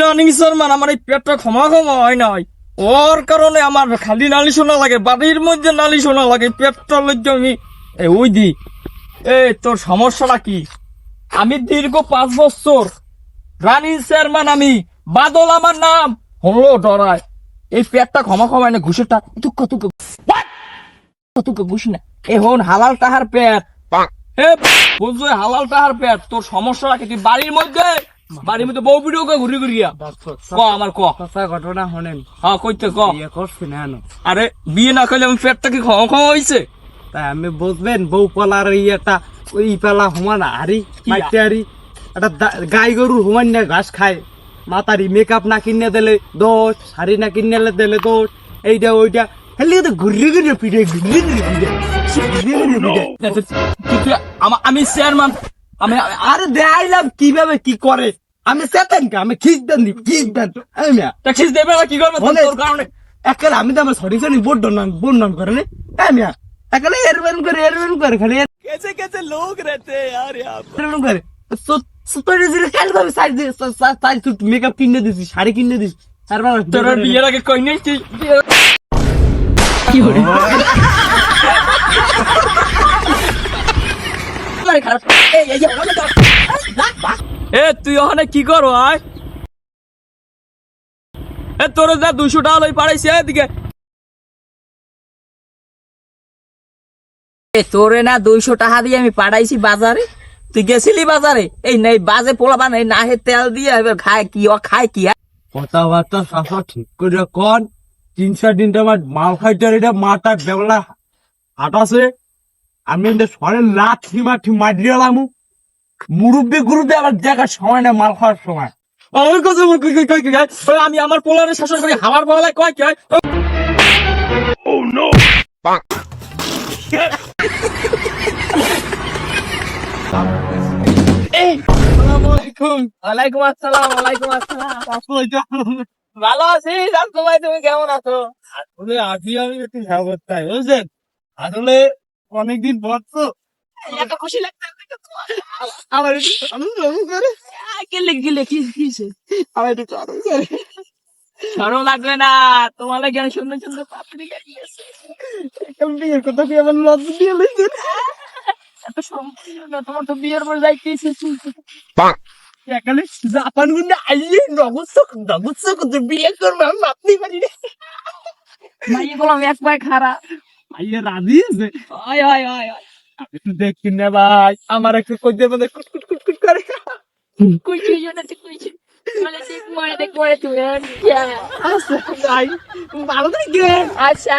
Running শর্মান আমার এই পেটটা ক্ষমা হয় নাই ওর কারণে আমার খালি নালি শোনা লাগে, বাড়ির মধ্যে নালি শোনা লাগে, পেটটা লজ্জা আমি ওই দি। তোর সমস্যাটা কি? আমি দীর্ঘ 5 বছর রানিং চেয়ারম্যান, আমি বাদল আমার নাম, হলো ডরায় এই পেটটা ক্ষমা না ঘুষেরটা তুক ঘুষ না এখন হালাল তাহার পেট। বুঝলো হালাল তাহার পেট। তোর সমস্যাটা কি? তুই বাড়ির মধ্যে বউ ভিডিও ঘুরি ঘুরিয়া ক আমার ক ঘটনা শোনেন। হ্যাঁ কইতে ক। বিয়ে করছি না এনো। আরে বিয়ে না করলে আমি পেটটা কি ক্ষমা হয়েছে? তাই আমি বুঝবেন বউ পালার ইয়েটা ওই পেলা সমান হারি মাইতে হারি একটা গাই গরু সমান না ঘাস খায়, মাতারি মেকআপ না কিনে দিলে দোষ, শাড়ি না কিনে দিলে দোষ, এইটা ওইটা খালি ঘুরি ঘুরি পিঠে আমি চেয়ারম্যান, আমি আরে দেখাইলাম কিভাবে কি করে। আমি চেতেন কে আমি খিচ দেন দি খিচ দেন ট্যাক্সি দেবে না কি করবে তোর কারণে? একালে আমি তো আমার সরি সরি বোর্ড নাম করে নে মিয়া একালে এরবেন করে খালি कैसे कैसे लोग रहते हैं यार यहाँ पर। এরবেন করে মেকআপ কিনে দিছি, শাড়ি কিনে দিছি, তারপর তোর বিয়ের আগে কই নাই তুই? তুই ওখানে কি করো? আয় তোর যা 200 টাকা লই পাড়াইছে এদিকে। তোরে না 200 টাকা দিয়ে আমি পাঠাইছি বাজারে, তুই গেছিলি বাজারে? এই নাই বাজে পোলাবান এই নাহে তেল দিয়ে এবার খায় কি? ও খায় কি? কথাবার্তা সব ঠিক করে কন। 3-4 দিন আমার মাল খাইটার এটা মাটা বেবলা হাঁটাছে, আমি সরেন লাঠি মারিয়ে এলাম। মুরব্বী গুরুব্বী আবার দেখার সময় না মাল খাওয়ার সময়। আমি আমার পোলারে শাসন করি, আমার পোলায় কয় কি? ওয়ালাইকুম আসসালাম। ভালো আছিস? ভাই তুমি কেমন আছো? আসলে আজই আমি একটু ঝাবতাই বুঝছেন, আসলে অনেকদিন পর তো এত খুশি লাগছে আমার একটু করে গেলে কি আমার একটু করে সরম লাগবে না তোমার লাগে সুন্দর সুন্দর পাত্রী গেছে। এখন বিয়ের কথা কি আমার লজ্জা দিয়ে লইছে। এত সরম না, তোমার তো বিয়ের পর যাইতেছে এখানে জাপান গুন্ডা আইয়ে নগদ বিয়ে করবো আমি ভাবতেই পারি না। মাইয়ে বললাম এক পায়ে খারাপ আইয়ে রাজি আছে। হয় হয় হয় হয় একটু দেখি না ভাই, আমার একটু কইতে মধ্যে কুট করে কুইছি জন্য তুই কুইছি মানে ঠিক মনে দেখ পড়ে তুই আচ্ছা ভাই ভালো থাকবেন। আচ্ছা